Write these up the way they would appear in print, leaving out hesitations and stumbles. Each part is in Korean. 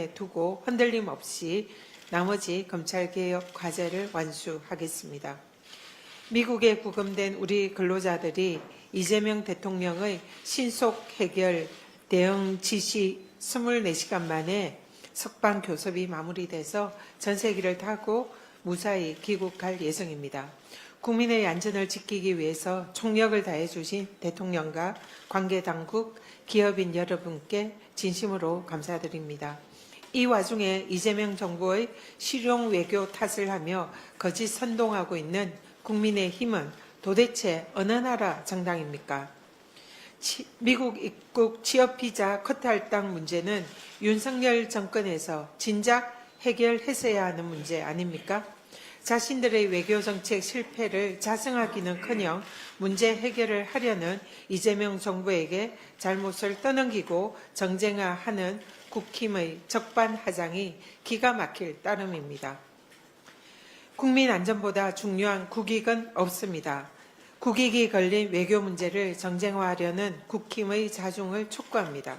중심에 두고 흔들림 없이 나머지 검찰개혁 과제를 완수하겠습니다. 미국에 구금된 우리 근로자들이 이재명 대통령의 신속 해결 대응 지시 24시간 만에 석방 교섭이 마무리돼서 전세기를 타고 무사히 귀국할 예정입니다. 국민의 안전을 지키기 위해서 총력을 다해 주신 대통령과 관계당국, 기업인 여러분께 진심으로 감사드립니다. 이 와중에 이재명 정부의 실용 외교 탓을 하며 거짓 선동하고 있는 국민의힘은 도대체 어느 나라 정당입니까? 미국 입국 취업비자 커트할당 문제는 윤석열 정권에서 진작 해결했어야 하는 문제 아닙니까? 자신들의 외교정책 실패를 자성하기는커녕 문제 해결을 하려는 이재명 정부에게 잘못을 떠넘기고 정쟁화하는 국힘의 적반하장이 기가 막힐 따름입니다. 국민 안전보다 중요한 국익은 없습니다. 국익이 걸린 외교 문제를 정쟁화하려는 국힘의 자중을 촉구합니다.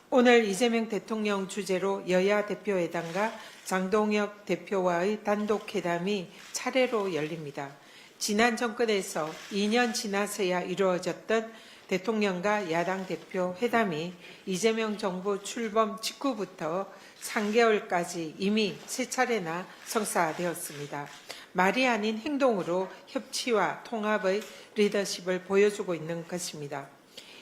오늘 이재명 대통령 주재로 여야 대표회담과 장동혁 대표와의 단독 회담이 차례로 열립니다. 지난 정권에서 2년 지나서야 이루어졌던 대통령과 야당 대표 회담이 이재명 정부 출범 직후부터 3개월까지 이미 3차례나 성사되었습니다. 말이 아닌 행동으로 협치와 통합의 리더십을 보여주고 있는 것입니다.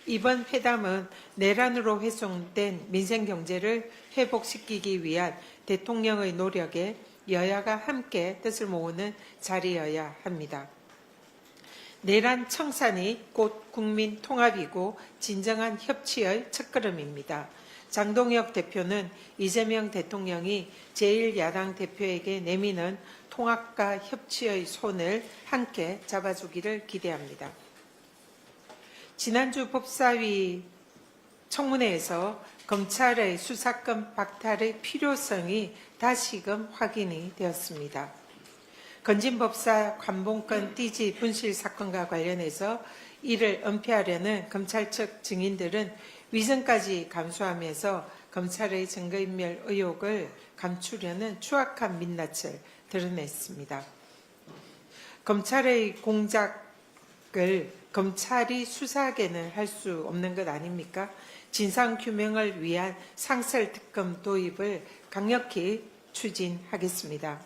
이번 회담은 내란으로 훼손된 민생 경제를 회복시키기 위한 대통령의 노력에 여야가 함께 뜻을 모으는 자리여야 합니다. 내란 청산이 곧 국민 통합이고 진정한 협치의 첫걸음입니다. 장동혁 대표는 이재명 대통령이 제1야당 대표에게 내미는 통합과 협치의 손을 함께 잡아주기를 기대합니다. 지난주 법사위 청문회에서 검찰의 수사권 박탈의 필요성이 다시금 확인이 되었습니다. 건진법사 관봉권 띠지 분실 사건과 관련해서 이를 은폐하려는 검찰 측 증인들은 위증까지 감수하면서 검찰의 증거인멸 의혹을 감추려는 추악한 민낯을 드러냈습니다. 검찰의 공작을 검찰이 수사하게는 할 수 없는 것 아닙니까? 진상규명을 위한 상설특검 도입을 강력히 추진하겠습니다.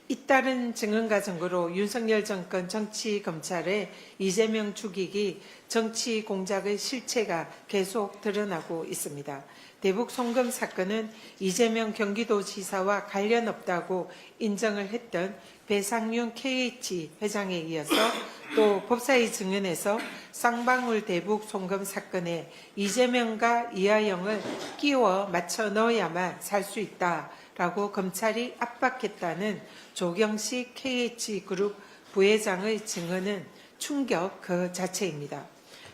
잇따른 증언과 증거로 윤석열 정권 정치검찰의 이재명 죽이기 정치 공작의 실체가 계속 드러나고 있습니다. 대북 송금 사건은 이재명 경기도지사와 관련 없다고 인정을 했던 배상윤 KH 회장에 이어서 또 법사위 증언에서 쌍방울 대북 송금 사건에 이재명과 이하영을 끼워 맞춰 넣어야만 살 수 있다라고 검찰이 압박했다는 조경식 KH그룹 부회장의 증언은 충격 그 자체입니다.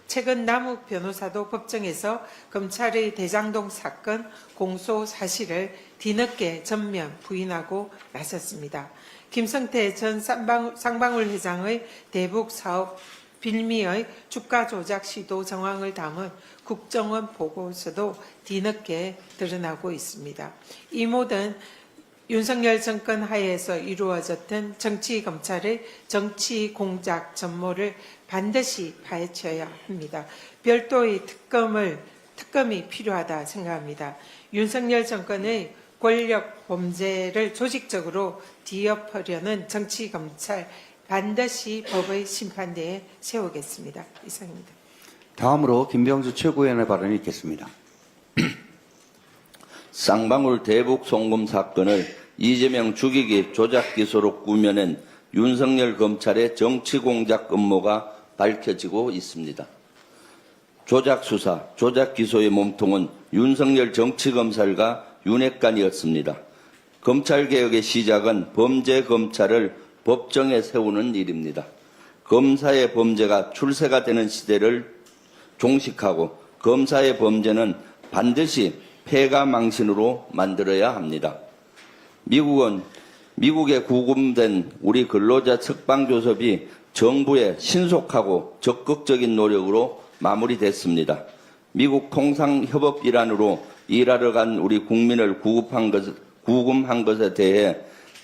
최근 남욱 변호사도 법정에서 검찰의 대장동 사건 공소 사실을 뒤늦게 전면 부인하고 나섰습니다. 김성태 전 쌍방울 회장의 대북 사업 빌미의 주가 조작 시도 정황을 담은 국정원 보고서도 뒤늦게 드러나고 있습니다. 이 모든 윤석열 정권 하에서 이루어졌던 정치검찰의 정치 공작 전모를 반드시 파헤쳐야 합니다. 별도의 특검이 필요하다 생각합니다. 윤석열 정권의 권력 범죄를 조직적으로 뒤엎으려는 정치검찰 반드시 법의 심판대에 세우겠습니다. 이상입니다. 다음으로 김병주 최고위원의 발언이 있겠습니다. 쌍방울 대북 송금 사건을 이재명 죽이기 조작 기소로 꾸며낸 윤석열 검찰의 정치 공작 음모가 밝혀지고 있습니다. 조작 수사, 조작 기소의 몸통은 윤석열 정치검찰과 윤핵관이었습니다. 검찰개혁의 시작은 범죄 검찰을 법정에 세우는 일입니다. 검사의 범죄가 출세가 되는 시대를 종식하고 검사의 범죄는 반드시 폐가 망신으로 만들어야 합니다. 미국에 구금된 우리 근로자 석방교섭이 정부의 신속하고 적극적인 노력으로 마무리됐습니다. 미국 통상협업 일환으로 일하러 간 우리 국민을 구금한 것에 대해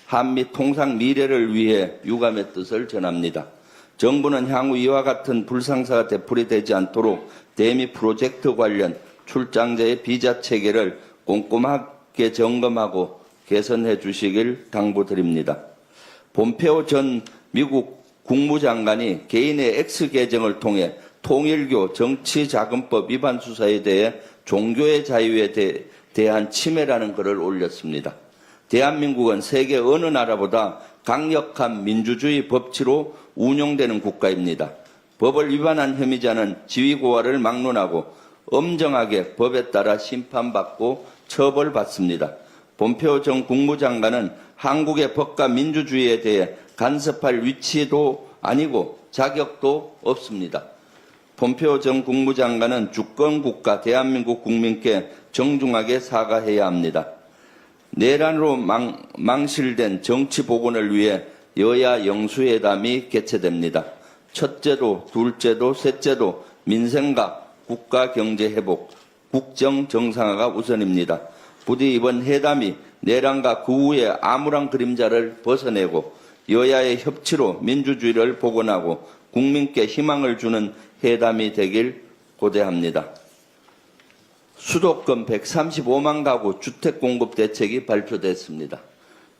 한미 통상 미래를 위해 유감의 뜻을 전합니다. 정부는 향후 이와 같은 불상사가 되풀이되지 않도록 대미 프로젝트 관련 출장자의 비자 체계를 꼼꼼하게 점검하고 개선해 주시길 당부드립니다. 폼페오 전 미국 국무장관이 개인의 X계정을 통해 통일교 정치자금법 위반 수사에 대해 종교의 자유에 대한 침해라는 글을 올렸습니다. 대한민국은 세계 어느 나라보다 강력한 민주주의 법치로 운영되는 국가입니다. 법을 위반한 혐의자는 지위고하를 막론하고 엄정하게 법에 따라 심판받고 처벌받습니다. 폼페오 전 국무장관은 한국의 법과 민주주의에 대해 간섭할 위치도 아니고 자격도 없습니다. 폼페오 전 국무장관은 주권국가 대한민국 국민께 정중하게 사과해야 합니다. 내란으로 망실된 정치 복원을 위해 여야 영수회담이 개최됩니다. 첫째도, 둘째도, 셋째도 민생과 국가 경제 회복, 국정 정상화가 우선입니다. 부디 이번 회담이 내란과 그 후의 암울한 그림자를 벗어내고 여야의 협치로 민주주의를 복원하고 국민께 희망을 주는 회담이 되길 고대합니다. 수도권 135만 가구 주택 공급 대책이 발표됐습니다.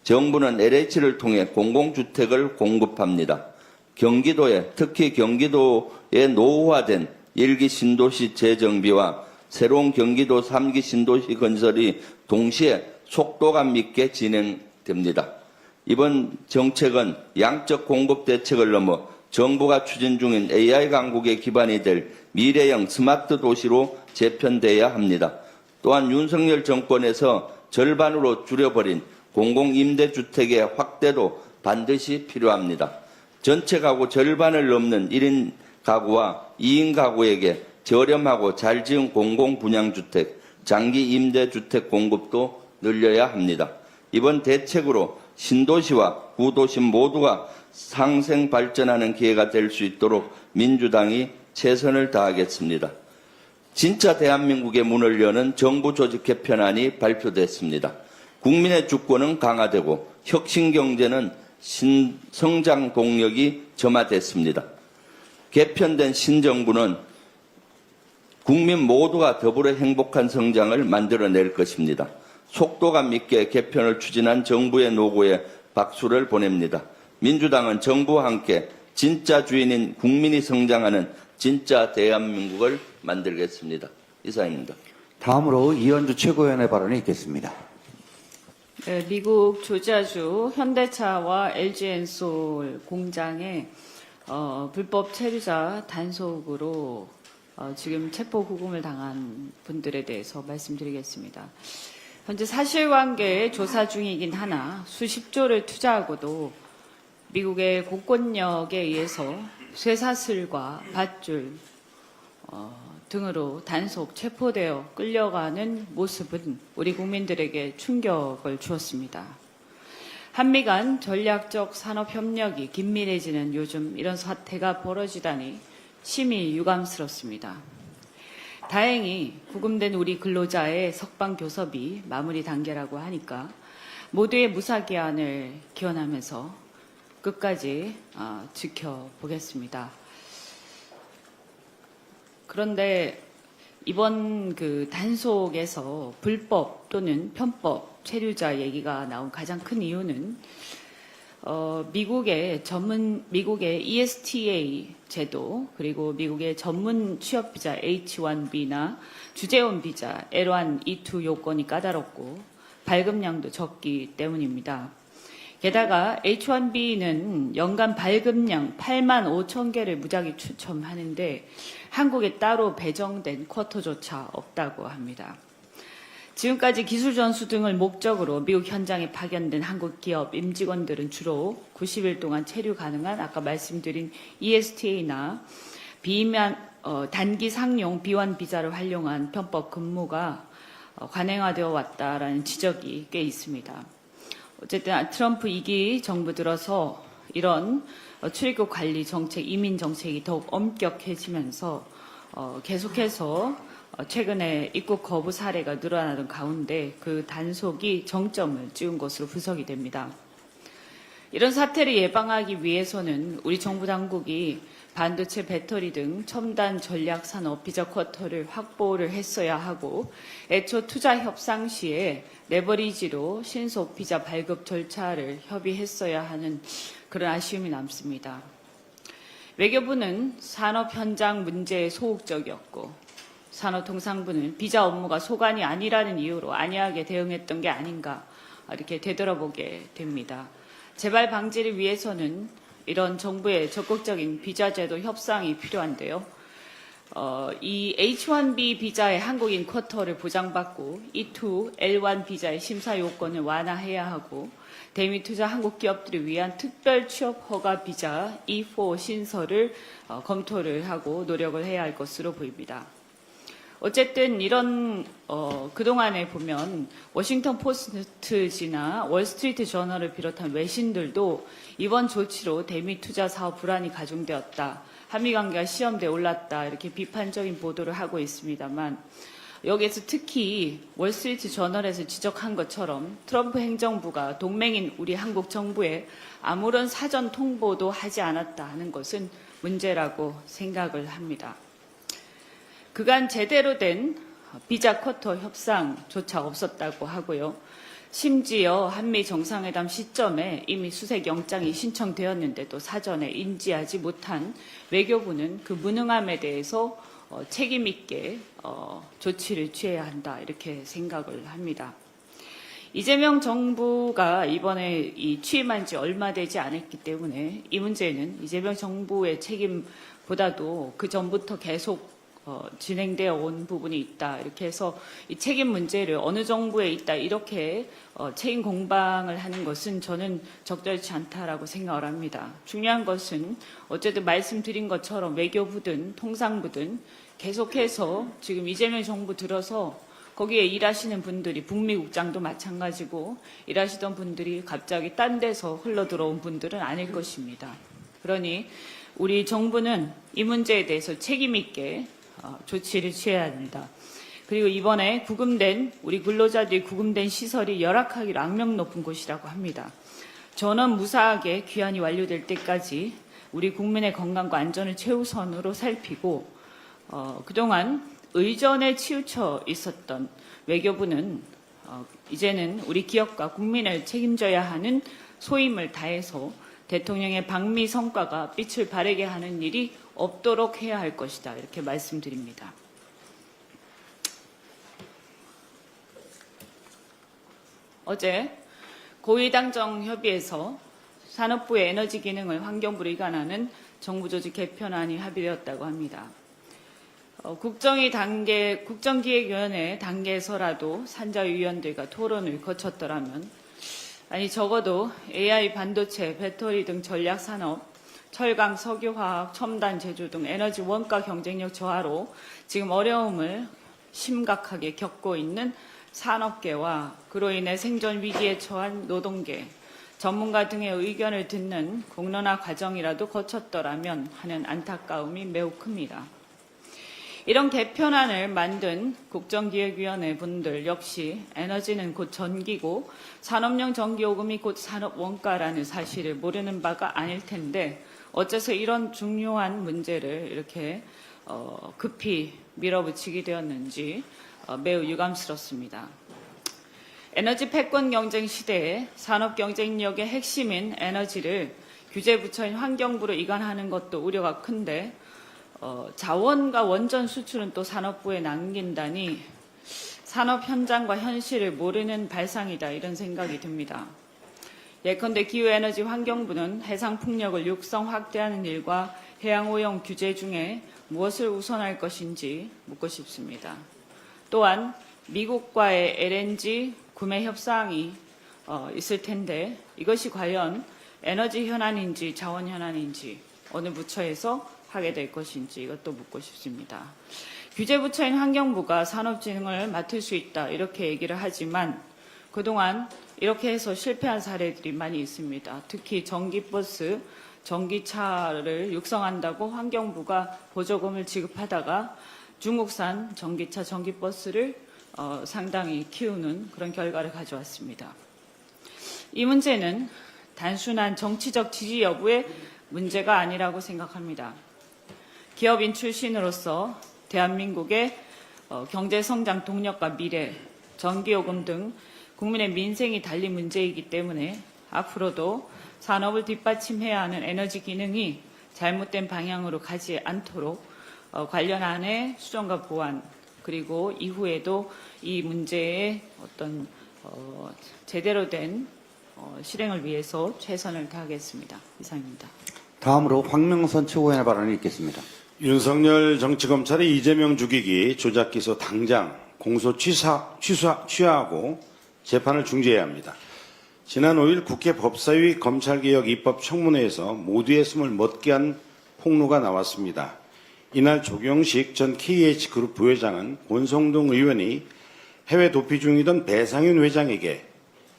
정부는 LH를 통해 공공주택을 공급합니다. 경기도에, 특히 경기도에 노후화된 1기 신도시 재정비와 새로운 경기도 3기 신도시 건설이 동시에 속도감 있게 진행됩니다. 이번 정책은 양적 공급 대책을 넘어 정부가 추진 중인 AI 강국의 기반이 될 미래형 스마트 도시로 재편돼야 합니다. 또한 윤석열 정권에서 절반으로 줄여버린 공공임대주택의 확대도 반드시 필요합니다. 전체 가구 절반을 넘는 1인 가구와 2인 가구에게 저렴하고 잘 지은 공공분양주택, 장기 임대주택 공급도 늘려야 합니다. 이번 대책으로 신도시와 구도심 모두가 상생 발전하는 기회가 될 수 있도록 민주당이 최선을 다하겠습니다. 진짜 대한민국의 문을 여는 정부 조직 개편안이 발표됐습니다. 국민의 주권은 강화되고 혁신 경제는 성장 동력이 점화됐습니다. 개편된 신정부는 국민 모두가 더불어 행복한 성장을 만들어낼 것입니다. 속도감 있게 개편을 추진한 정부의 노고에 박수를 보냅니다. 민주당은 정부와 함께 진짜 주인인 국민이 성장하는 진짜 대한민국을 만들겠습니다. 이상입니다. 다음으로 이현주 최고위원의 발언이 있겠습니다. 네, 미국 조지아주 현대차와 LG엔솔 공장에 불법 체류자 단속으로 지금 체포 구금을 당한 분들에 대해서 말씀드리겠습니다. 현재 사실관계에 조사 중이긴 하나 수십조를 투자하고도 미국의 공권력에 의해서 쇠사슬과 밧줄 등으로 단속, 체포되어 끌려가는 모습은 우리 국민들에게 충격을 주었습니다. 한미 간 전략적 산업협력이 긴밀해지는 요즘 이런 사태가 벌어지다니 심히 유감스럽습니다. 다행히 구금된 우리 근로자의 석방교섭이 마무리 단계라고 하니까 모두의 무사기한을 기원하면서 끝까지 지켜보겠습니다. 그런데 이번 그 단속에서 불법 또는 편법 체류자 얘기가 나온 가장 큰 이유는 미국의 ESTA 제도 그리고 미국의 전문 취업 비자 H-1B나 주재원 비자 L-1, E-2 요건이 까다롭고 발급량도 적기 때문입니다. 게다가 H-1B는 연간 발급량 8만 5천 개를 무작위 추첨하는데 한국에 따로 배정된 쿼터조차 없다고 합니다. 지금까지 기술 전수 등을 목적으로 미국 현장에 파견된 한국 기업 임직원들은 주로 90일 동안 체류 가능한 아까 말씀드린 ESTA나 단기 상용 B1 비자를 활용한 편법 근무가 관행화되어 왔다라는 지적이 꽤 있습니다. 어쨌든 트럼프 2기 정부 들어서 이런 출입국 관리 정책, 이민 정책이 더욱 엄격해지면서 계속해서 최근에 입국 거부 사례가 늘어나던 가운데 그 단속이 정점을 찍은 것으로 분석이 됩니다. 이런 사태를 예방하기 위해서는 우리 정부 당국이 반도체, 배터리 등 첨단 전략 산업 비자 쿼터를 확보를 했어야 하고 애초 투자 협상 시에 레버리지로 신속 비자 발급 절차를 협의했어야 하는 그런 아쉬움이 남습니다. 외교부는 산업 현장 문제에 소극적이었고 산업통상부는 비자 업무가 소관이 아니라는 이유로 안이하게 대응했던 게 아닌가 이렇게 되돌아보게 됩니다. 재발 방지를 위해서는 이런 정부의 적극적인 비자 제도 협상이 필요한데요. 이 H-1B 비자의 한국인 쿼터를 보장받고 E-2, L-1 비자의 심사 요건을 완화해야 하고 대미 투자 한국 기업들을 위한 특별 취업 허가 비자 E-4 신설을 검토를 하고 노력을 해야 할 것으로 보입니다. 어쨌든 이런 그동안에 보면 워싱턴 포스트지나 월스트리트 저널을 비롯한 외신들도 이번 조치로 대미 투자 사업 불안이 가중되었다. 한미 관계가 시험대에 올랐다. 이렇게 비판적인 보도를 하고 있습니다만 여기에서 특히 월스트리트 저널에서 지적한 것처럼 트럼프 행정부가 동맹인 우리 한국 정부에 아무런 사전 통보도 하지 않았다 하는 것은 문제라고 생각을 합니다. 그간 제대로 된 비자 쿼터 협상조차 없었다고 하고요. 심지어 한미 정상회담 시점에 이미 수색 영장이 신청되었는데도 사전에 인지하지 못한 외교부는 그 무능함에 대해서 책임 있게 조치를 취해야 한다 이렇게 생각을 합니다. 이재명 정부가 이번에 취임한 지 얼마 되지 않았기 때문에 이 문제는 이재명 정부의 책임보다도 그 전부터 계속 진행되어 온 부분이 있다. 이렇게 해서 이 책임 문제를 어느 정부에 있다. 이렇게 책임 공방을 하는 것은 저는 적절치 않다라고 생각을 합니다. 중요한 것은 어쨌든 말씀드린 것처럼 외교부든 통상부든 계속해서 지금 이재명 정부 들어서 거기에 일하시는 분들이 북미국장도 마찬가지고 일하시던 분들이 갑자기 딴 데서 흘러들어온 분들은 아닐 것입니다. 그러니 우리 정부는 이 문제에 대해서 책임 있게 조치를 취해야 합니다. 그리고 이번에 구금된 우리 근로자들이 구금된 시설이 열악하기로 악명 높은 곳이라고 합니다. 전원 무사하게 귀환이 완료될 때까지 우리 국민의 건강과 안전을 최우선으로 살피고 그동안 의전에 치우쳐 있었던 외교부는 이제는 우리 기업과 국민을 책임져야 하는 소임을 다해서 대통령의 방미 성과가 빛을 발하게 하는 일이 없도록 해야 할 것이다. 이렇게 말씀드립니다. 어제 고위당정협의에서 산업부의 에너지 기능을 환경부로 이관하는 정부조직 개편안이 합의되었다고 합니다. 국정기획위원회 단계에서라도 산자위원들과 토론을 거쳤더라면 아니 적어도 AI, 반도체, 배터리 등 전략산업, 철강, 석유화학, 첨단 제조 등 에너지 원가 경쟁력 저하로 지금 어려움을 심각하게 겪고 있는 산업계와 그로 인해 생존 위기에 처한 노동계, 전문가 등의 의견을 듣는 공론화 과정이라도 거쳤더라면 하는 안타까움이 매우 큽니다. 이런 개편안을 만든 국정기획위원회 분들 역시 에너지는 곧 전기고 산업용 전기요금이 곧 산업원가라는 사실을 모르는 바가 아닐 텐데 어째서 이런 중요한 문제를 이렇게 급히 밀어붙이게 되었는지 매우 유감스럽습니다. 에너지 패권 경쟁 시대에 산업 경쟁력의 핵심인 에너지를 규제부처인 환경부로 이관하는 것도 우려가 큰데 자원과 원전 수출은 또 산업부에 남긴다니 산업 현장과 현실을 모르는 발상이다 이런 생각이 듭니다. 예컨대 기후에너지 환경부는 해상풍력을 육성 확대하는 일과 해양오염 규제 중에 무엇을 우선할 것인지 묻고 싶습니다. 또한 미국과의 LNG 구매 협상이 있을 텐데 이것이 과연 에너지 현안인지 자원 현안인지 어느 부처에서 하게 될 것인지 이것도 묻고 싶습니다. 규제부처인 환경부가 산업진흥을 맡을 수 있다 이렇게 얘기를 하지만 그동안 이렇게 해서 실패한 사례들이 많이 있습니다. 특히 전기버스, 전기차를 육성한다고 환경부가 보조금을 지급하다가 중국산 전기차, 전기버스를 상당히 키우는 그런 결과를 가져왔습니다. 이 문제는 단순한 정치적 지지 여부의 문제가 아니라고 생각합니다. 기업인 출신으로서 대한민국의 경제성장 동력과 미래, 전기요금 등 국민의 민생이 달린 문제이기 때문에 앞으로도 산업을 뒷받침해야 하는 에너지 기능이 잘못된 방향으로 가지 않도록 관련안의 수정과 보완, 그리고 이후에도 이 문제의 어떤 제대로 된 실행을 위해서 최선을 다하겠습니다. 이상입니다. 다음으로 황명선 최고위원의 발언을 읽겠습니다. 윤석열 정치검찰이 이재명 죽이기 조작 기소 당장 공소 취하하고 재판을 중지해야 합니다. 지난 5일 국회 법사위 검찰개혁 입법 청문회에서 모두의 숨을 멎게 한 폭로가 나왔습니다. 이날 조경식 전 KH그룹 부회장은 권성동 의원이 해외 도피 중이던 배상윤 회장에게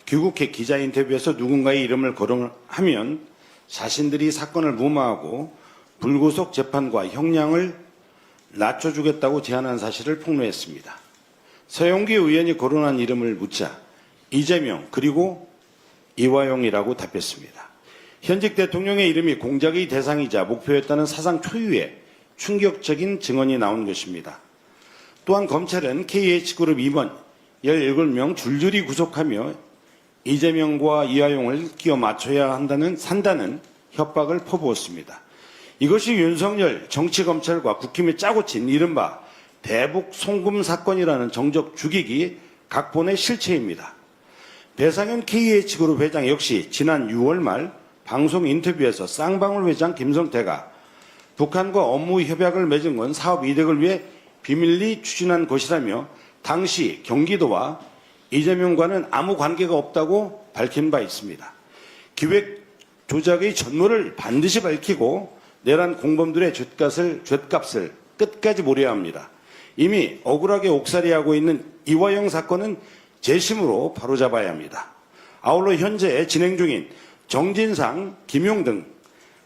귀국해 기자 인터뷰에서 누군가의 이름을 거론하면 자신들이 사건을 무마하고 불구속 재판과 형량을 낮춰주겠다고 제안한 사실을 폭로했습니다. 서영기 의원이 거론한 이름을 묻자 이재명 그리고 이화용이라고 답했습니다. 현직 대통령의 이름이 공작의 대상이자 목표였다는 사상 초유의 충격적인 증언이 나온 것입니다. 또한 검찰은 KH그룹 임원 17명 줄줄이 구속하며 이재명과 이화용을 끼워 맞춰야 산다는 협박을 퍼부었습니다. 이것이 윤석열 정치검찰과 국힘이 짜고 친 이른바 대북 송금 사건이라는 정적 죽이기 각본의 실체입니다. 배상현 KH그룹 회장 역시 지난 6월 말 방송 인터뷰에서 쌍방울 회장 김성태가 북한과 업무 협약을 맺은 건 사업 이득을 위해 비밀리 추진한 것이라며 당시 경기도와 이재명과는 아무 관계가 없다고 밝힌 바 있습니다. 기획 조작의 전모를 반드시 밝히고 내란 공범들의 죗값을 끝까지 물어야 합니다. 이미 억울하게 옥살이하고 있는 이화영 사건은 재심으로 바로잡아야 합니다. 아울러 현재 진행 중인 정진상,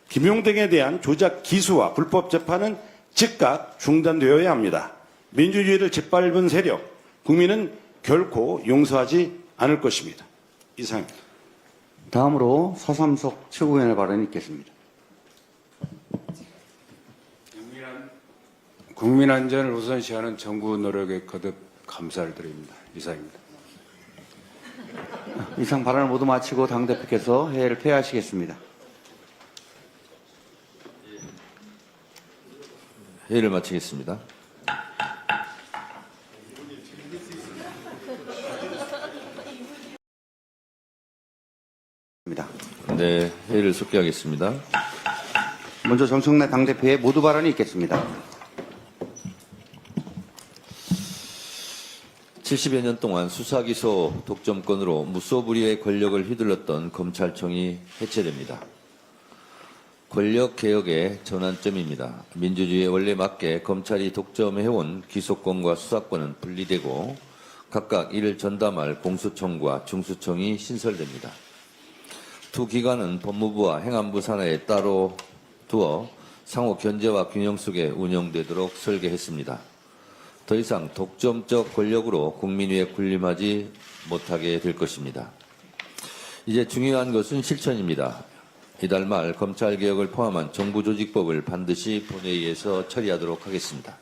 김용등에 대한 조작 기수와 불법 재판은 즉각 중단되어야 합니다. 민주주의를 짓밟은 세력, 국민은 결코 용서하지 않을 것입니다. 이상입니다. 다음으로 서삼석 최고위원의 발언을 읽겠습니다. 국민 안전을 우선시하는 정부 노력에 거듭 감사를 드립니다. 이상입니다. 이상 발언을 모두 마치고 당대표께서 회의를 폐하하시겠습니다. 회의를 마치겠습니다. 네, 회의를 속기하겠습니다. 먼저 정청래 당대표의 모두 발언이 있겠습니다. 70여 년 동안 수사기소 독점권으로 무소불위의 권력을 휘둘렀던 검찰청이 해체됩니다. 권력개혁의 전환점입니다. 민주주의에 원래 맞게 검찰이 독점해온 기소권과 수사권은 분리되고 각각 이를 전담할 공수청과 중수청이 신설됩니다. 두 기관은 법무부와 행안부 산하에 따로 두어 상호 견제와 균형 속에 운영되도록 설계했습니다. 더 이상 독점적 권력으로 국민 위에 군림하지 못하게 될 것입니다. 이제 중요한 것은 실천입니다. 이달 말 검찰개혁을 포함한 정부조직법을 반드시 본회의에서 처리하도록 하겠습니다.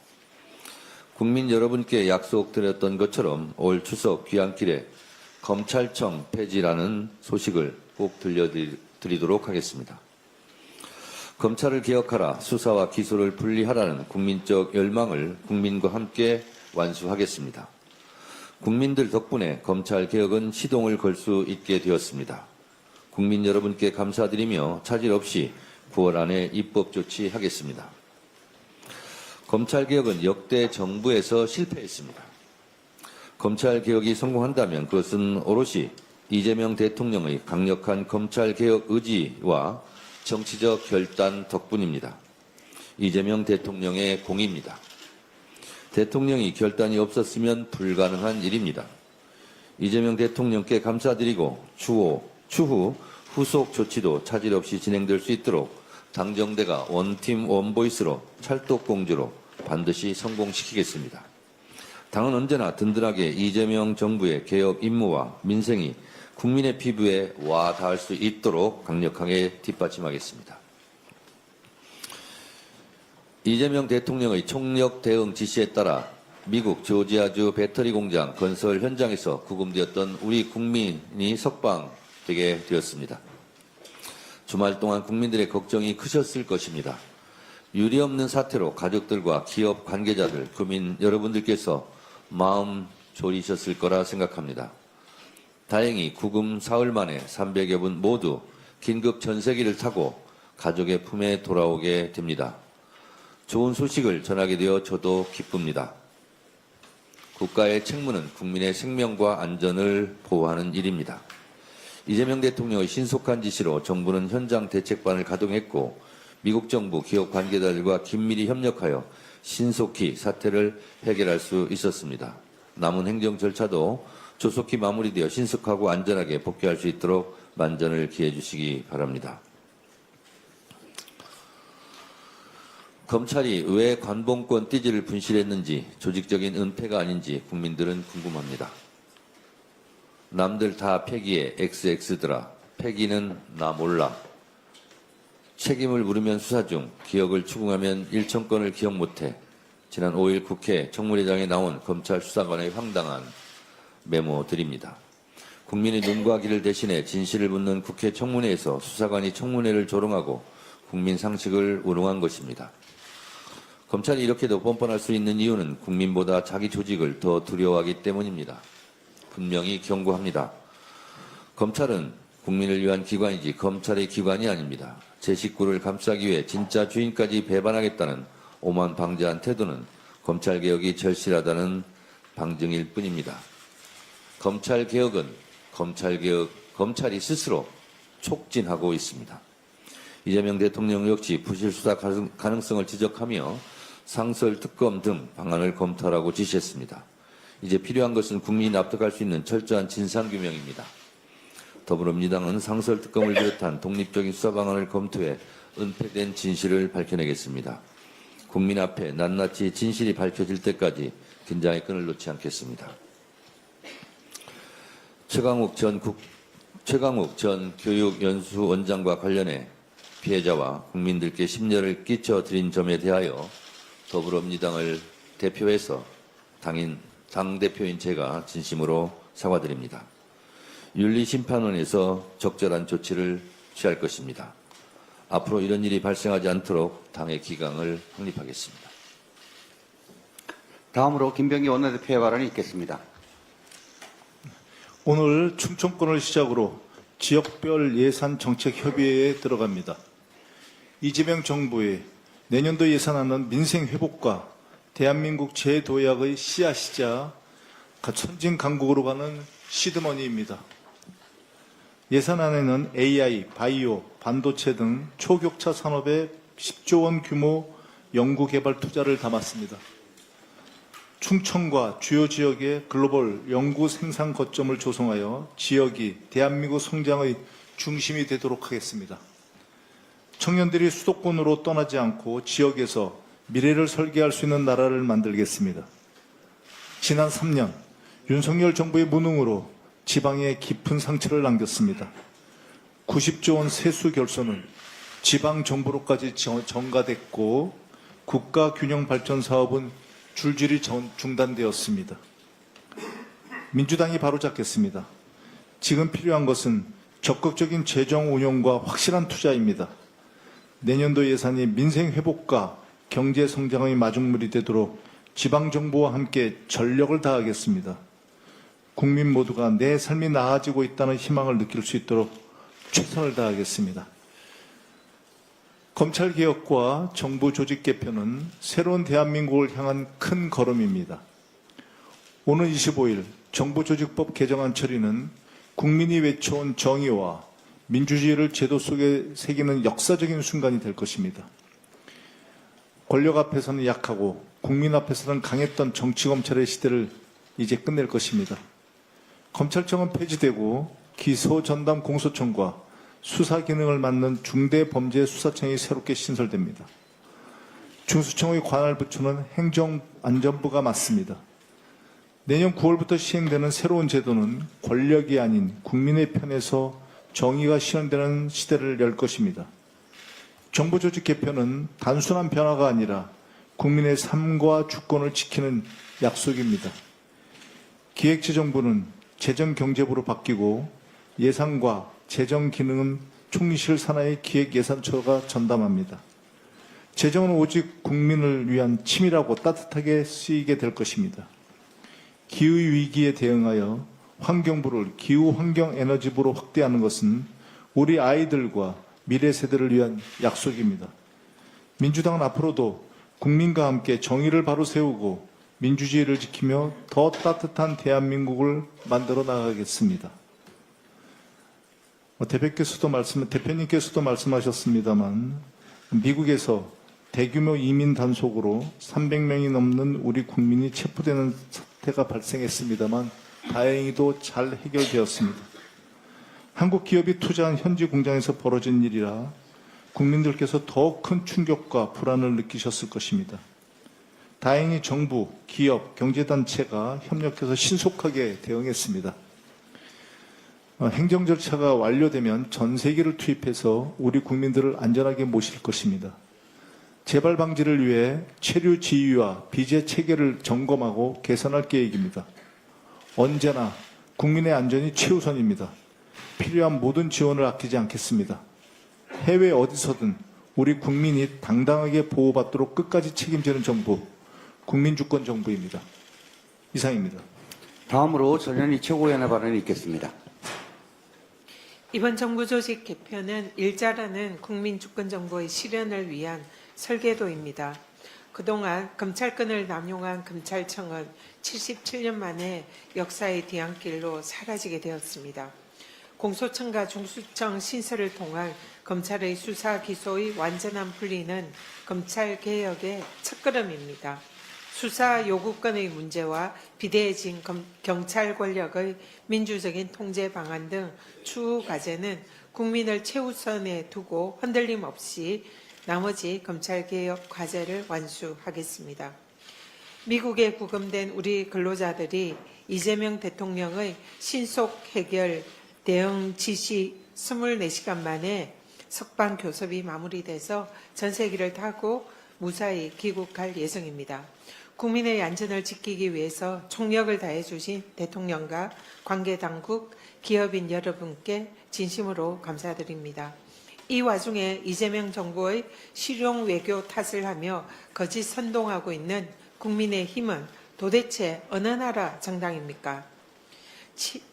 국민 여러분께 약속드렸던 것처럼 올 추석 귀향길에 검찰청 폐지라는 소식을 꼭 들려드리도록 하겠습니다. 검찰을 개혁하라, 수사와 기소를 분리하라는 국민적 열망을 국민과 함께 완수하겠습니다. 국민들 덕분에 검찰개혁은 시동을 걸 수 있게 되었습니다. 국민 여러분께 감사드리며 차질 없이 9월 안에 입법 조치하겠습니다. 검찰개혁은 역대 정부에서 실패했습니다. 검찰개혁이 성공한다면 그것은 오롯이 이재명 대통령의 강력한 검찰개혁 의지와 정치적 결단 덕분입니다. 이재명 대통령의 공입니다. 대통령이 결단이 없었으면 불가능한 일입니다. 이재명 대통령께 감사드리고 추후 후속 조치도 차질 없이 진행될 수 있도록 당정대가 원팀 원보이스로 찰떡공주로 반드시 성공시키겠습니다. 당은 언제나 든든하게 이재명 정부의 개혁 임무와 민생이 국민의 피부에 와 닿을 수 있도록 강력하게 뒷받침하겠습니다. 이재명 대통령의 총력 대응 지시에 따라 미국 조지아주 배터리 공장 건설 현장에서 구금되었던 우리 국민이 석방되게 되었습니다. 주말 동안 국민들의 걱정이 크셨을 것입니다. 유례없는 사태로 가족들과 기업 관계자들, 국민 여러분들께서 마음 졸이셨을 거라 생각합니다. 다행히 구금 사흘 만에 300여 분 모두 긴급 전세기를 타고 가족의 품에 돌아오게 됩니다. 좋은 소식을 전하게 되어 저도 기쁩니다. 국가의 책무는 국민의 생명과 안전을 보호하는 일입니다. 이재명 대통령의 신속한 지시로 정부는 현장 대책반을 가동했고 미국 정부 기업 관계자들과 긴밀히 협력하여 신속히 사태를 해결할 수 있었습니다. 남은 행정 절차도 조속히 마무리되어 신속하고 안전하게 복귀할 수 있도록 만전을 기해 주시기 바랍니다. 검찰이 왜 관봉권 띠지를 분실했는지 조직적인 은폐가 아닌지 국민들은 궁금합니다. 남들 다 패기에 XX더라. 패기는 나 몰라. 책임을 물으면 수사 중, 기억을 추궁하면 1,000건을 기억 못해. 지난 5일 국회 청문회장에 나온 검찰 수사관의 황당한 메모들입니다. 국민의 눈과 귀를 대신해 진실을 묻는 국회 청문회에서 수사관이 청문회를 조롱하고 국민 상식을 우롱한 것입니다. 검찰이 이렇게도 뻔뻔할 수 있는 이유는 국민보다 자기 조직을 더 두려워하기 때문입니다. 분명히 경고합니다. 검찰은 국민을 위한 기관이지 검찰의 기관이 아닙니다. 제 식구를 감싸기 위해 진짜 주인까지 배반하겠다는 오만방자한 태도는 검찰개혁이 절실하다는 방증일 뿐입니다. 검찰개혁은 검찰이 스스로 촉진하고 있습니다. 이재명 대통령 역시 부실수사 가능성을 지적하며 상설특검 등 방안을 검토하라고 지시했습니다. 이제 필요한 것은 국민이 납득할 수 있는 철저한 진상규명입니다. 더불어민주당은 상설특검을 비롯한 독립적인 수사 방안을 검토해 은폐된 진실을 밝혀내겠습니다. 국민 앞에 낱낱이 진실이 밝혀질 때까지 긴장의 끈을 놓지 않겠습니다. 최강욱 전 교육연수원장과 관련해 피해자와 국민들께 심려를 끼쳐드린 점에 대하여 더불어민주당을 대표해서 당대표인 제가 진심으로 사과드립니다. 윤리심판원에서 적절한 조치를 취할 것입니다. 앞으로 이런 일이 발생하지 않도록 당의 기강을 확립하겠습니다. 다음으로 김병기 원내대표의 발언이 있겠습니다. 오늘 충청권을 시작으로 지역별 예산 정책 협의회에 들어갑니다. 이재명 정부의 내년도 예산안은 민생 회복과 대한민국 재도약의 씨앗이자 선진강국으로 가는 시드머니입니다. 예산안에는 AI, 바이오, 반도체 등 초격차 산업에 10조 원 규모 연구개발 투자를 담았습니다. 충청과 주요 지역의 글로벌 연구 생산 거점을 조성하여 지역이 대한민국 성장의 중심이 되도록 하겠습니다. 청년들이 수도권으로 떠나지 않고 지역에서 미래를 설계할 수 있는 나라를 만들겠습니다. 지난 3년 윤석열 정부의 무능으로 지방에 깊은 상처를 남겼습니다. 90조 원 세수 결손은 지방 정부로까지 전가됐고 국가 균형 발전 사업은 줄줄이 중단되었습니다. 민주당이 바로잡겠습니다. 지금 필요한 것은 적극적인 재정 운용과 확실한 투자입니다. 내년도 예산이 민생 회복과 경제 성장의 마중물이 되도록 지방정부와 함께 전력을 다하겠습니다. 국민 모두가 내 삶이 나아지고 있다는 희망을 느낄 수 있도록 최선을 다하겠습니다. 검찰개혁과 정부 조직 개편은 새로운 대한민국을 향한 큰 걸음입니다. 오는 25일 정부조직법 개정안 처리는 국민이 외쳐온 정의와 민주주의를 제도 속에 새기는 역사적인 순간이 될 것입니다. 권력 앞에서는 약하고 국민 앞에서는 강했던 정치검찰의 시대를 이제 끝낼 것입니다. 검찰청은 폐지되고 기소 전담 공소청과 수사 기능을 맡는 중대범죄수사청이 새롭게 신설됩니다. 중수청의 관할 부처는 행정안전부가 맡습니다. 내년 9월부터 시행되는 새로운 제도는 권력이 아닌 국민의 편에서 정의가 실현되는 시대를 열 것입니다. 정부조직 개편은 단순한 변화가 아니라 국민의 삶과 주권을 지키는 약속입니다. 기획재정부는 재정경제부로 바뀌고 예산과 재정 기능은 총리실 산하의 기획예산처가 전담합니다. 재정은 오직 국민을 위한 치밀하고 따뜻하게 쓰이게 될 것입니다. 기후위기에 대응하여 환경부를 기후환경에너지부로 확대하는 것은 우리 아이들과 미래 세대를 위한 약속입니다. 민주당은 앞으로도 국민과 함께 정의를 바로 세우고 민주주의를 지키며 더 따뜻한 대한민국을 만들어 나가겠습니다. 대표님께서도 말씀하셨습니다만 미국에서 대규모 이민 단속으로 300명이 넘는 우리 국민이 체포되는 사태가 발생했습니다만 다행히도 잘 해결되었습니다. 한국 기업이 투자한 현지 공장에서 벌어진 일이라 국민들께서 더 큰 충격과 불안을 느끼셨을 것입니다. 다행히 정부, 기업, 경제단체가 협력해서 신속하게 대응했습니다. 행정 절차가 완료되면 전세기를 투입해서 우리 국민들을 안전하게 모실 것입니다. 재발 방지를 위해 체류 지휘와 비제 체계를 점검하고 개선할 계획입니다. 언제나 국민의 안전이 최우선입니다. 필요한 모든 지원을 아끼지 않겠습니다. 해외 어디서든 우리 국민이 당당하게 보호받도록 끝까지 책임지는 정부, 국민주권정부입니다. 이상입니다. 다음으로 전현희 최고위원의 발언이 있겠습니다. 이번 정부 조직 개편은 일자라는 국민주권정부의 실현을 위한 설계도입니다. 그동안 검찰권을 남용한 검찰청은 77년 만에 역사의 뒤안길로 사라지게 되었습니다. 공소청과 중수청 신설을 통한 검찰의 수사 기소의 완전한 분리는 검찰개혁의 첫걸음입니다. 수사 요구권의 문제와 비대해진 경찰 권력의 민주적인 통제 방안 등 추후 과제는 국민을 최우선에 두고 흔들림 없이 나머지 검찰개혁 과제를 완수하겠습니다. 미국에 구금된 우리 근로자들이 이재명 대통령의 신속 해결 대응 지시 24시간 만에 석방 교섭이 마무리돼서 전세기를 타고 무사히 귀국할 예정입니다. 국민의 안전을 지키기 위해서 총력을 다해 주신 대통령과 관계당국, 기업인 여러분께 진심으로 감사드립니다. 이 와중에 이재명 정부의 실용 외교 탓을 하며 거짓 선동하고 있는 국민의힘은 도대체 어느 나라 정당입니까?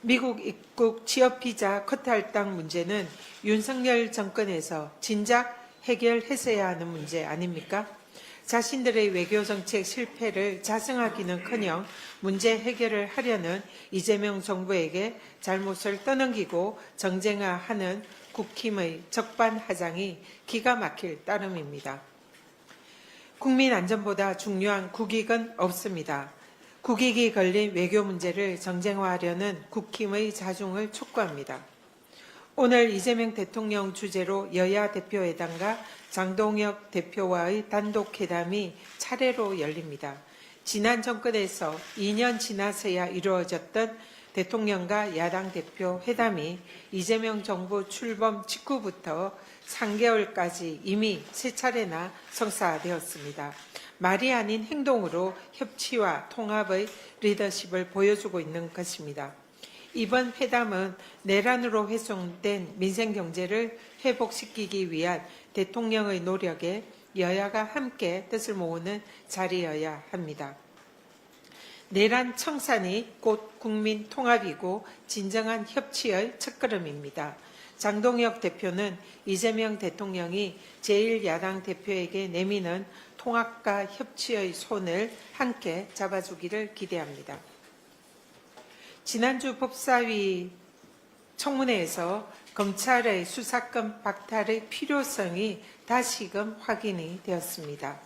미국 입국 취업 비자 커트 할당 문제는 윤석열 정권에서 진작 해결했어야 하는 문제 아닙니까? 자신들의 외교 정책 실패를 자성하기는커녕 문제 해결을 하려는 이재명 정부에게 잘못을 떠넘기고 정쟁화하는 국힘의 적반하장이 기가 막힐 따름입니다. 국민 안전보다 중요한 국익은 없습니다. 국익이 걸린 외교 문제를 정쟁화하려는 국힘의 자중을 촉구합니다. 오늘 이재명 대통령 주재로 여야 대표회담과 장동혁 대표와의 단독 회담이 차례로 열립니다. 지난 정권에서 2년 지나서야 이루어졌던 대통령과 야당 대표 회담이 이재명 정부 출범 직후부터 3개월까지 이미 3차례나 성사되었습니다. 말이 아닌 행동으로 협치와 통합의 리더십을 보여주고 있는 것입니다. 이번 회담은 내란으로 훼손된 민생 경제를 회복시키기 위한 대통령의 노력에 여야가 함께 뜻을 모으는 자리여야 합니다. 내란 청산이 곧 국민 통합이고 진정한 협치의 첫걸음입니다. 장동혁 대표는 이재명 대통령이 제1야당 대표에게 내미는 통합과 협치의 손을 함께 잡아주기를 기대합니다. 지난주 법사위 청문회에서 검찰의 수사권 박탈의 필요성이 다시금 확인이 되었습니다.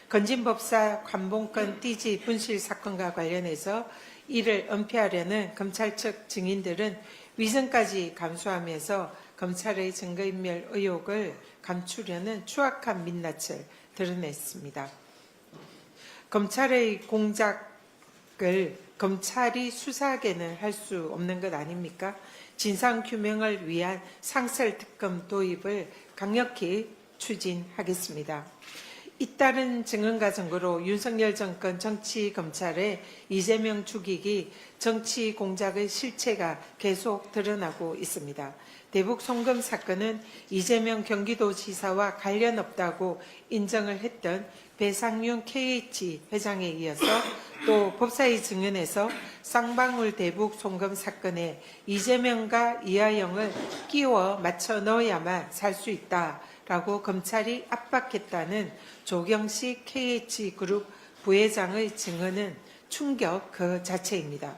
건진 법사 관봉권 띠지 분실 사건과 관련해서 이를 은폐하려는 검찰 측 증인들은 위증까지 감수하면서 검찰의 증거인멸 의혹을 감추려는 추악한 민낯을 드러냈습니다. 검찰의 공작을 검찰이 수사하게는 할 수 없는 것 아닙니까? 진상규명을 위한 상설특검 도입을 강력히 추진하겠습니다. 잇따른 증언과 증거로 윤석열 정권 정치검찰의 이재명 죽이기 정치 공작의 실체가 계속 드러나고 있습니다. 대북 송금 사건은 이재명 경기도지사와 관련 없다고 인정을 했던 배상윤 KH 회장에 이어서 또 법사위 증언에서 쌍방울 대북 송금 사건에 이재명과 이하영을 끼워 맞춰 넣어야만 살 수 있다라고 검찰이 압박했다는 조경식 KH그룹 부회장의 증언은 충격 그 자체입니다.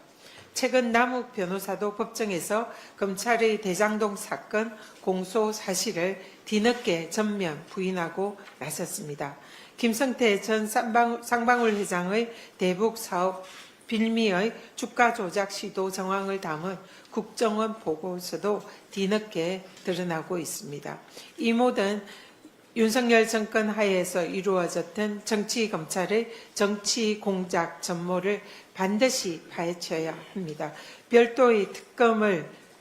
최근 남욱 변호사도 법정에서 검찰의 대장동 사건 공소 사실을 뒤늦게 전면 부인하고 나섰습니다. 김성태 전 쌍방울 회장의 대북 사업 빌미의 주가 조작 시도 정황을 담은 국정원 보고서도 뒤늦게 드러나고 있습니다. 이 모든 윤석열 정권 하에서 이루어졌던 정치검찰의 정치 공작 전모를 반드시 파헤쳐야 합니다. 별도의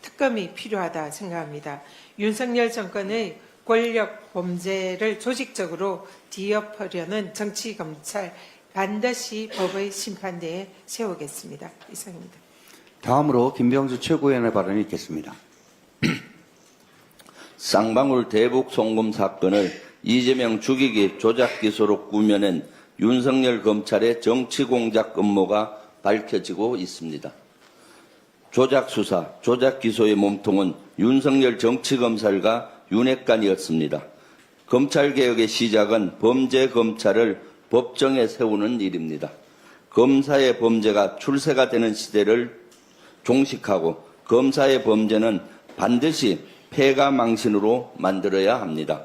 특검이 필요하다 생각합니다. 윤석열 정권의 권력 범죄를 조직적으로 뒤엎으려는 정치검찰 반드시 법의 심판대에 세우겠습니다. 이상입니다. 다음으로 김병주 최고위원의 발언이 있겠습니다. 쌍방울 대북 송금 사건을 이재명 죽이기 조작 기소로 꾸며낸 윤석열 검찰의 정치 공작 음모가 밝혀지고 있습니다. 조작 수사, 조작 기소의 몸통은 윤석열 정치검찰과 윤핵관이었습니다. 검찰개혁의 시작은 범죄 검찰을 법정에 세우는 일입니다. 검사의 범죄가 출세가 되는 시대를 종식하고 검사의 범죄는 반드시 폐가 망신으로 만들어야 합니다.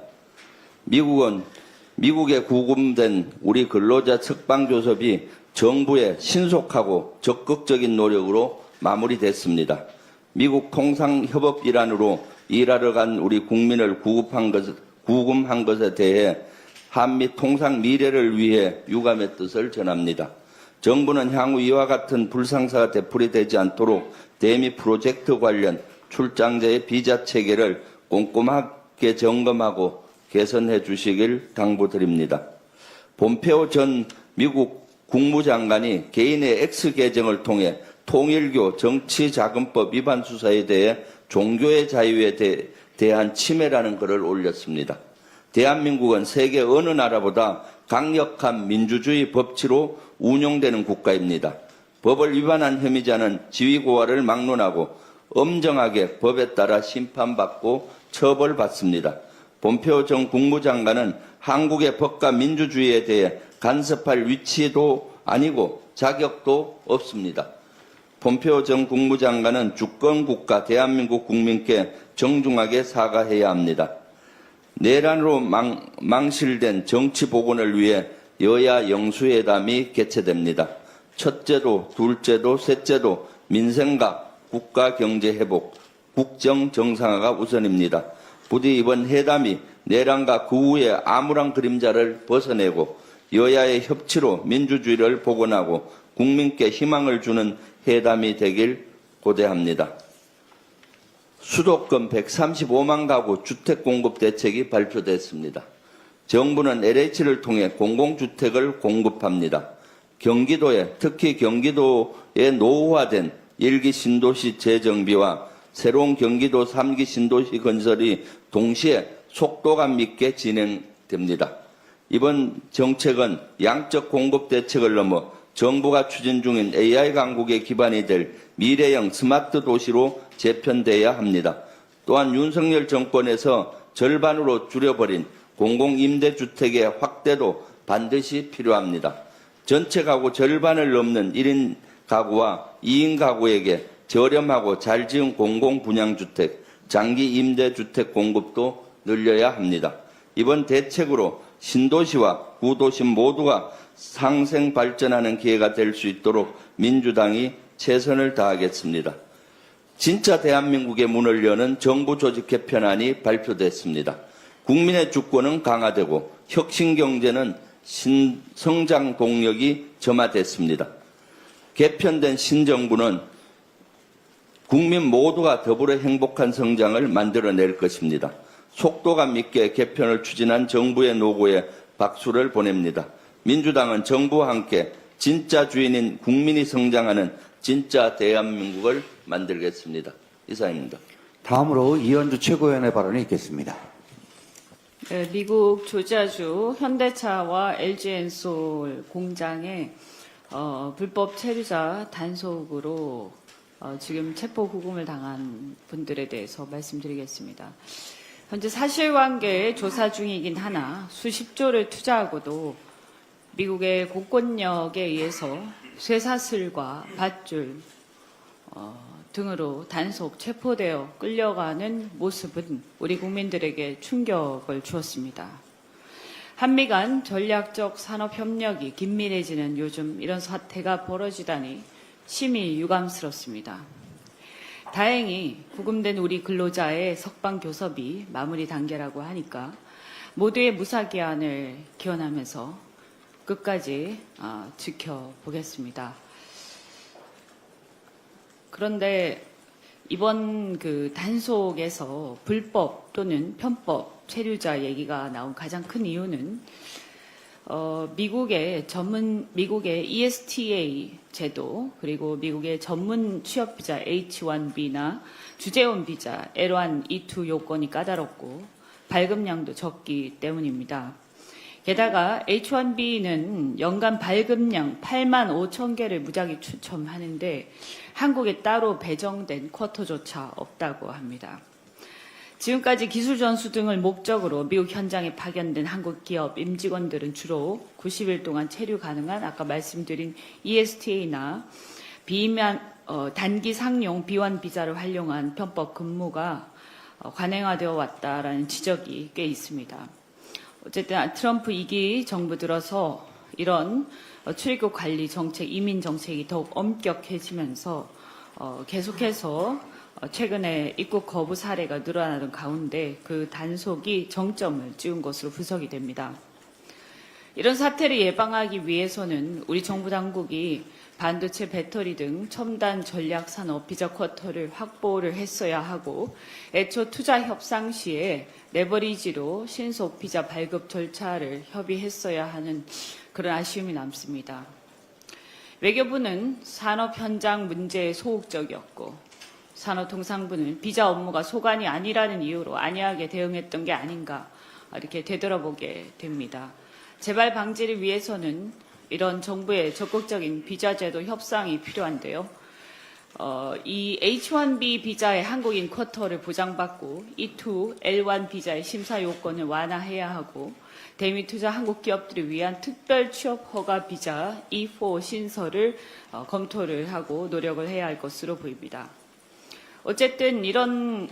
미국에 구금된 우리 근로자 석방조섭이 정부의 신속하고 적극적인 노력으로 마무리됐습니다. 미국 통상협업 일환으로 일하러 간 우리 국민을 구금한 것에 대해 한미 통상 미래를 위해 유감의 뜻을 전합니다. 정부는 향후 이와 같은 불상사가 되풀이되지 않도록 대미 프로젝트 관련 출장자의 비자 체계를 꼼꼼하게 점검하고 개선해 주시길 당부드립니다. 폼페오 전 미국 국무장관이 개인의 X계정을 통해 통일교 정치자금법 위반 수사에 대해 종교의 자유에 대한 침해라는 글을 올렸습니다. 대한민국은 세계 어느 나라보다 강력한 민주주의 법치로 운영되는 국가입니다. 법을 위반한 혐의자는 지위고하를 막론하고 엄정하게 법에 따라 심판받고 처벌받습니다. 폼페오 전 국무장관은 한국의 법과 민주주의에 대해 간섭할 위치도 아니고 자격도 없습니다. 폼페오 전 국무장관은 주권국가 대한민국 국민께 정중하게 사과해야 합니다. 내란으로 망실된 정치 복원을 위해 여야 영수회담이 개최됩니다. 첫째도, 둘째도, 셋째도 민생과 국가 경제 회복, 국정 정상화가 우선입니다. 부디 이번 회담이 내란과 그 후의 암울한 그림자를 벗어내고 여야의 협치로 민주주의를 복원하고 국민께 희망을 주는 회담이 되길 고대합니다. 수도권 135만 가구 주택 공급 대책이 발표됐습니다. 정부는 LH를 통해 공공주택을 공급합니다. 경기도에, 특히 경기도에 노후화된 1기 신도시 재정비와 새로운 경기도 3기 신도시 건설이 동시에 속도감 있게 진행됩니다. 이번 정책은 양적 공급 대책을 넘어 정부가 추진 중인 AI 강국의 기반이 될 미래형 스마트 도시로 재편돼야 합니다. 또한 윤석열 정권에서 절반으로 줄여버린 공공임대주택의 확대도 반드시 필요합니다. 전체 가구 절반을 넘는 1인 가구와 2인 가구에게 저렴하고 잘 지은 공공분양주택, 장기 임대주택 공급도 늘려야 합니다. 이번 대책으로 신도시와 구도심 모두가 상생 발전하는 기회가 될 수 있도록 민주당이 최선을 다하겠습니다. 진짜 대한민국의 문을 여는 정부 조직 개편안이 발표됐습니다. 국민의 주권은 강화되고 혁신 경제는 신성장 동력이 점화됐습니다. 개편된 신정부는 국민 모두가 더불어 행복한 성장을 만들어낼 것입니다. 속도감 있게 개편을 추진한 정부의 노고에 박수를 보냅니다. 민주당은 정부와 함께 진짜 주인인 국민이 성장하는 진짜 대한민국을 만들겠습니다. 이상입니다. 다음으로 이현주 최고위원의 발언이 있겠습니다. 네, 미국 조지아주 현대차와 LG엔솔 공장에 불법 체류자 단속으로 지금 체포 구금을 당한 분들에 대해서 말씀드리겠습니다. 현재 사실관계에 조사 중이긴 하나 수십조를 투자하고도 미국의 공권력에 의해서 쇠사슬과 밧줄 등으로 단속, 체포되어 끌려가는 모습은 우리 국민들에게 충격을 주었습니다. 한미 간 전략적 산업 협력이 긴밀해지는 요즘 이런 사태가 벌어지다니 심히 유감스럽습니다. 다행히 구금된 우리 근로자의 석방 교섭이 마무리 단계라고 하니까 모두의 무사기한을 기원하면서 끝까지 지켜보겠습니다. 그런데 이번 그 단속에서 불법 또는 편법 체류자 얘기가 나온 가장 큰 이유는 미국의 ESTA 제도 그리고 미국의 전문 취업 비자 H1B나 주재원 비자 L1, E2 요건이 까다롭고 발급량도 적기 때문입니다. 게다가 H1B는 연간 발급량 8만 5천 개를 무작위 추첨하는데 한국에 따로 배정된 쿼터조차 없다고 합니다. 지금까지 기술 전수 등을 목적으로 미국 현장에 파견된 한국 기업 임직원들은 주로 90일 동안 체류 가능한 아까 말씀드린 ESTA나 단기 상용 B1 비자를 활용한 편법 근무가 관행화되어 왔다라는 지적이 꽤 있습니다. 어쨌든 트럼프 2기 정부 들어서 이런 출입국 관리 정책, 이민 정책이 더욱 엄격해지면서 계속해서 최근에 입국 거부 사례가 늘어나는 가운데 그 단속이 정점을 찍은 것으로 분석이 됩니다. 이런 사태를 예방하기 위해서는 우리 정부 당국이 반도체, 배터리 등 첨단 전략 산업 비자 쿼터를 확보를 했어야 하고 애초 투자 협상 시에 레버리지로 신속 비자 발급 절차를 협의했어야 하는 그런 아쉬움이 남습니다. 외교부는 산업 현장 문제에 소극적이었고 산업통상부는 비자 업무가 소관이 아니라는 이유로 안이하게 대응했던 게 아닌가 이렇게 되돌아보게 됩니다. 재발 방지를 위해서는 이런 정부의 적극적인 비자제도 협상이 필요한데요. 이 H1B 비자의 한국인 쿼터를 보장받고 E2, L1 비자의 심사 요건을 완화해야 하고 대미 투자 한국 기업들을 위한 특별 취업 허가 비자 E4 신설을 검토를 하고 노력을 해야 할 것으로 보입니다. 어쨌든 이런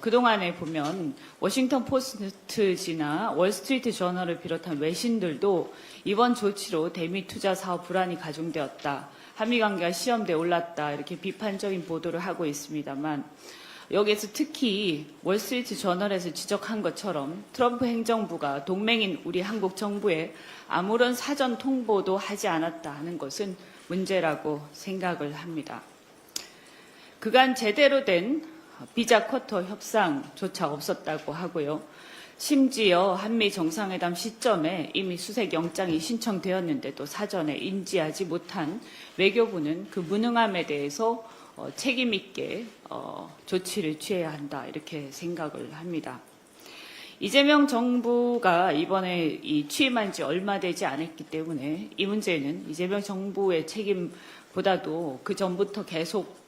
그동안에 보면 워싱턴 포스트지나 월스트리트 저널을 비롯한 외신들도 이번 조치로 대미 투자 사업 불안이 가중되었다. 한미 관계가 시험대에 올랐다. 이렇게 비판적인 보도를 하고 있습니다만 여기에서 특히 월스트리트 저널에서 지적한 것처럼 트럼프 행정부가 동맹인 우리 한국 정부에 아무런 사전 통보도 하지 않았다 하는 것은 문제라고 생각을 합니다. 그간 제대로 된 비자 쿼터 협상조차 없었다고 하고요. 심지어 한미 정상회담 시점에 이미 수색 영장이 신청되었는데도 사전에 인지하지 못한 외교부는 그 무능함에 대해서 책임 있게 조치를 취해야 한다 이렇게 생각을 합니다. 이재명 정부가 이번에 취임한 지 얼마 되지 않았기 때문에 이 문제는 이재명 정부의 책임보다도 그 전부터 계속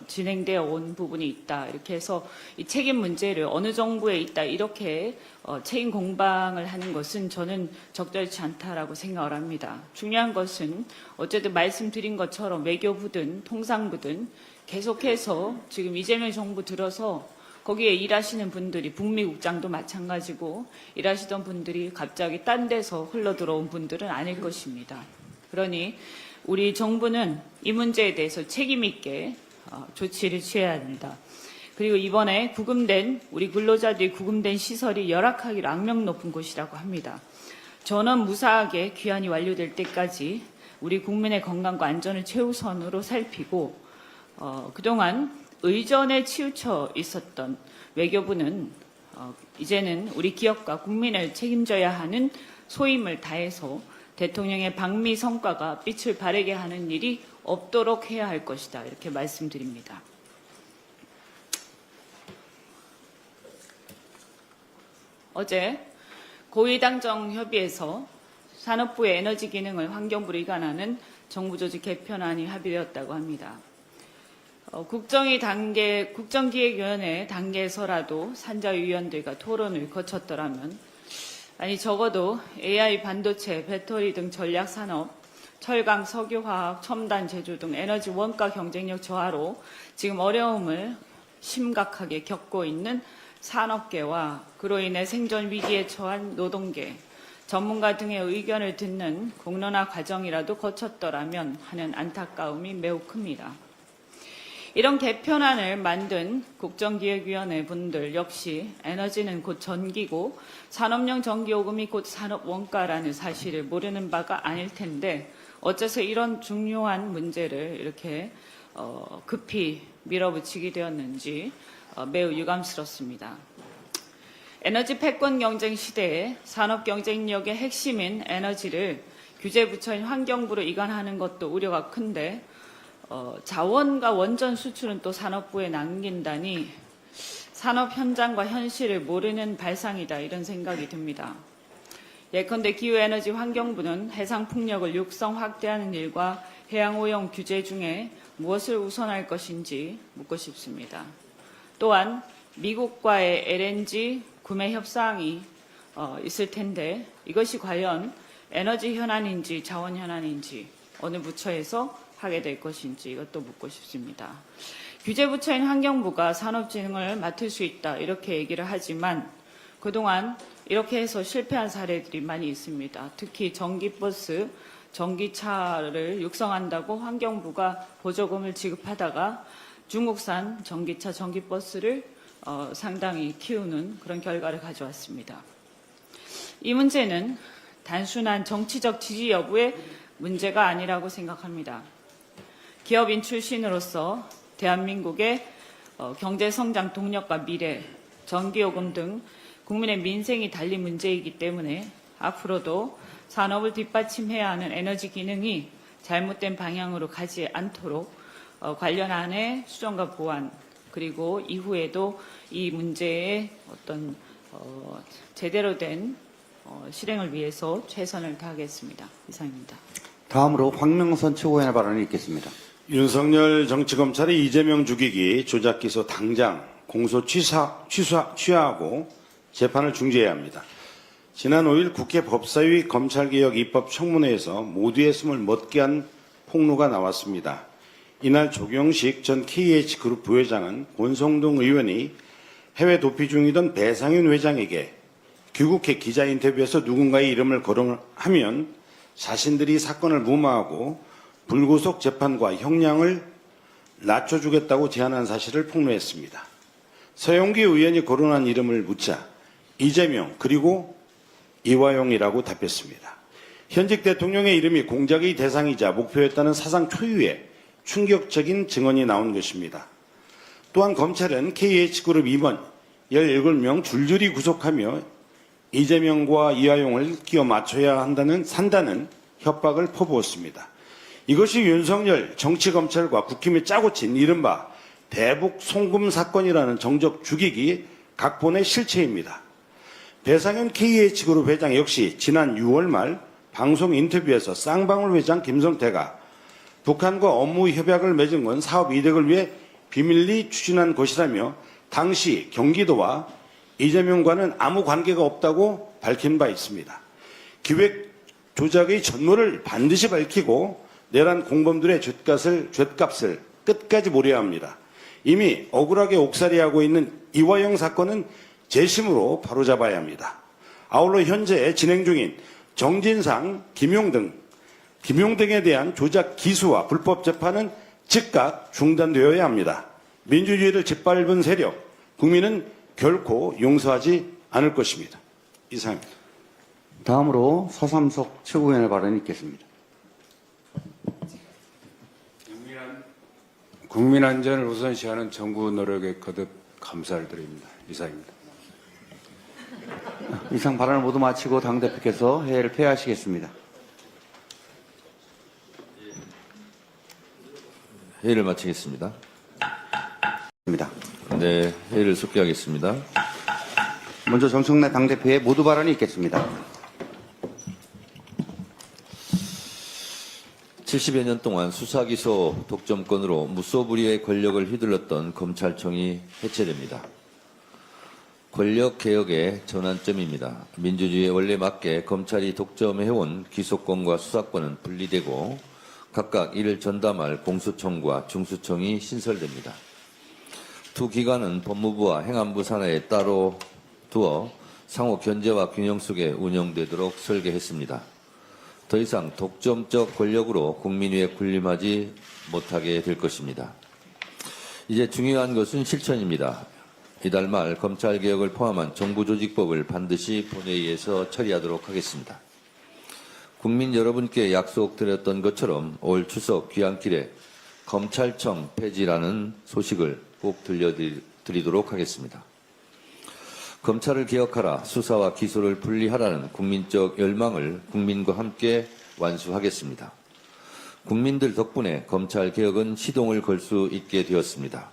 진행되어 온 부분이 있다. 이렇게 해서 이 책임 문제를 어느 정부에 있다. 이렇게 책임 공방을 하는 것은 저는 적절치 않다라고 생각을 합니다. 중요한 것은 어쨌든 말씀드린 것처럼 외교부든 통상부든 계속해서 지금 이재명 정부 들어서 거기에 일하시는 분들이 북미 국장도 마찬가지고 일하시던 분들이 갑자기 딴 데서 흘러들어온 분들은 아닐 것입니다. 그러니 우리 정부는 이 문제에 대해서 책임 있게 조치를 취해야 합니다. 그리고 이번에 구금된 우리 근로자들이 구금된 시설이 열악하기로 악명 높은 곳이라고 합니다. 전원 무사하게 귀환이 완료될 때까지 우리 국민의 건강과 안전을 최우선으로 살피고 그동안 의전에 치우쳐 있었던 외교부는 이제는 우리 기업과 국민을 책임져야 하는 소임을 다해서 대통령의 방미 성과가 빛을 발하게 하는 일이 없도록 해야 할 것이다. 이렇게 말씀드립니다. 어제 고위당정 협의에서 산업부의 에너지 기능을 환경부로 이관하는 정부조직 개편안이 합의되었다고 합니다. 국정기획위원회 단계에서라도 산자위원들과 토론을 거쳤더라면 적어도 AI, 반도체, 배터리 등 전략산업, 철강, 석유화학, 첨단 제조 등 에너지 원가 경쟁력 저하로 지금 어려움을 심각하게 겪고 있는 산업계와 그로 인해 생존 위기에 처한 노동계, 전문가 등의 의견을 듣는 공론화 과정이라도 거쳤더라면 하는 안타까움이 매우 큽니다. 이런 개편안을 만든 국정기획위원회 분들 역시 에너지는 곧 전기고 산업용 전기요금이 곧 산업원가라는 사실을 모르는 바가 아닐 텐데 어째서 이런 중요한 문제를 이렇게 급히 밀어붙이게 되었는지 매우 유감스럽습니다. 에너지 패권 경쟁 시대에 산업 경쟁력의 핵심인 에너지를 규제부처인 환경부로 이관하는 것도 우려가 큰데 자원과 원전 수출은 또 산업부에 남긴다니 산업 현장과 현실을 모르는 발상이다 이런 생각이 듭니다. 예컨대 기후에너지 환경부는 해상풍력을 육성 확대하는 일과 해양오염 규제 중에 무엇을 우선할 것인지 묻고 싶습니다. 또한 미국과의 LNG 구매 협상이 있을 텐데 이것이 과연 에너지 현안인지 자원 현안인지 어느 부처에서 하게 될 것인지 이것도 묻고 싶습니다. 규제부처인 환경부가 산업진흥을 맡을 수 있다 이렇게 얘기를 하지만 그동안 이렇게 해서 실패한 사례들이 많이 있습니다. 특히 전기버스, 전기차를 육성한다고 환경부가 보조금을 지급하다가 중국산 전기차, 전기버스를 상당히 키우는 그런 결과를 가져왔습니다. 이 문제는 단순한 정치적 지지 여부의 문제가 아니라고 생각합니다. 기업인 출신으로서 대한민국의 경제성장 동력과 미래, 전기요금 등 국민의 민생이 달린 문제이기 때문에 앞으로도 산업을 뒷받침해야 하는 에너지 기능이 잘못된 방향으로 가지 않도록 관련안의 수정과 보완 그리고 이후에도 이 문제의 어떤 제대로 된 실행을 위해서 최선을 다하겠습니다. 이상입니다. 다음으로 황명선 최고위원의 발언이 있겠습니다. 윤석열 정치검찰이 이재명 죽이기 조작기소 당장 공소 취하하고 재판을 중지해야 합니다. 지난 5일 국회 법사위 검찰개혁 입법 청문회에서 모두의 숨을 멎게 한 폭로가 나왔습니다. 이날 조경식 전 KH그룹 부회장은 권성동 의원이 해외 도피 중이던 배상윤 회장에게 귀국해 기자 인터뷰에서 누군가의 이름을 거론하면 자신들이 사건을 무마하고 불구속 재판과 형량을 낮춰주겠다고 제안한 사실을 폭로했습니다. 서영기 의원이 거론한 이름을 묻자 이재명 그리고 이화용이라고 답했습니다. 현직 대통령의 이름이 공작의 대상이자 목표였다는 사상 초유의 충격적인 증언이 나온 것입니다. 또한 검찰은 KH그룹 임원 17명 줄줄이 구속하며 이재명과 이화용을 끼워 맞춰야 산다는 협박을 퍼부었습니다. 이것이 윤석열 정치검찰과 국힘이 짜고 친 이른바 대북 송금 사건이라는 정적 죽이기 각본의 실체입니다. 배상현 KH그룹 회장 역시 지난 6월 말 방송 인터뷰에서 쌍방울 회장 김성태가 북한과 업무 협약을 맺은 건 사업 이득을 위해 비밀리 추진한 것이라며 당시 경기도와 이재명과는 아무 관계가 없다고 밝힌 바 있습니다. 기획 조작의 전모를 반드시 밝히고 내란 공범들의 죗값을 끝까지 물어야 합니다. 이미 억울하게 옥살이하고 있는 이화영 사건은 재심으로 바로잡아야 합니다. 아울러 현재 진행 중인 정진상, 김용등에 대한 조작 기수와 불법 재판은 즉각 중단되어야 합니다. 민주주의를 짓밟은 세력, 국민은 결코 용서하지 않을 것입니다. 이상입니다. 다음으로 서삼석 최고위원의 발언이 있겠습니다. 국민 안전을 우선시하는 정부 노력에 거듭 감사를 드립니다. 이상입니다. 이상 발언을 모두 마치고 당대표께서 회의를 폐하하시겠습니다. 회의를 마치겠습니다. 입니다. 네, 회의를 속기하겠습니다. 먼저 정청래 당대표의 모두 발언이 있겠습니다. 70여 년 동안 수사기소 독점권으로 무소불위의 권력을 휘둘렀던 검찰청이 해체됩니다. 권력개혁의 전환점입니다. 민주주의에 원래 맞게 검찰이 독점해온 기소권과 수사권은 분리되고 각각 이를 전담할 공수청과 중수청이 신설됩니다. 두 기관은 법무부와 행안부 산하에 따로 두어 상호 견제와 균형 속에 운영되도록 설계했습니다. 더 이상 독점적 권력으로 국민 위에 군림하지 못하게 될 것입니다. 이제 중요한 것은 실천입니다. 이달 말 검찰개혁을 포함한 정부조직법을 반드시 본회의에서 처리하도록 하겠습니다. 국민 여러분께 약속드렸던 것처럼 올 추석 귀향길에 검찰청 폐지라는 소식을 꼭 들려드리도록 하겠습니다. 검찰을 개혁하라, 수사와 기소를 분리하라는 국민적 열망을 국민과 함께 완수하겠습니다. 국민들 덕분에 검찰개혁은 시동을 걸 수 있게 되었습니다.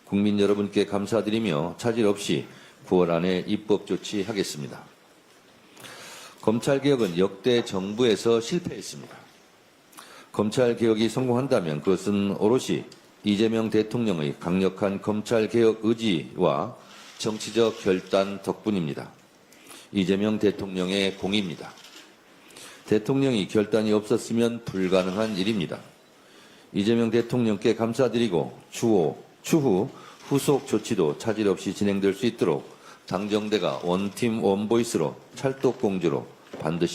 국민 여러분께 감사드리며 차질 없이 9월 안에 입법 조치하겠습니다. 검찰개혁은 역대 정부에서 실패했습니다. 검찰개혁이 성공한다면 그것은 오롯이 이재명 대통령의 강력한 검찰개혁 의지와 정치적 결단 덕분입니다. 이재명 대통령의 공입니다. 대통령이 결단이 없었으면 불가능한 일입니다. 이재명 대통령께 감사드리고 추후 후속 조치도 차질 없이 진행될 수 있도록 당정대가 원팀 원보이스로 찰떡공주로 반드시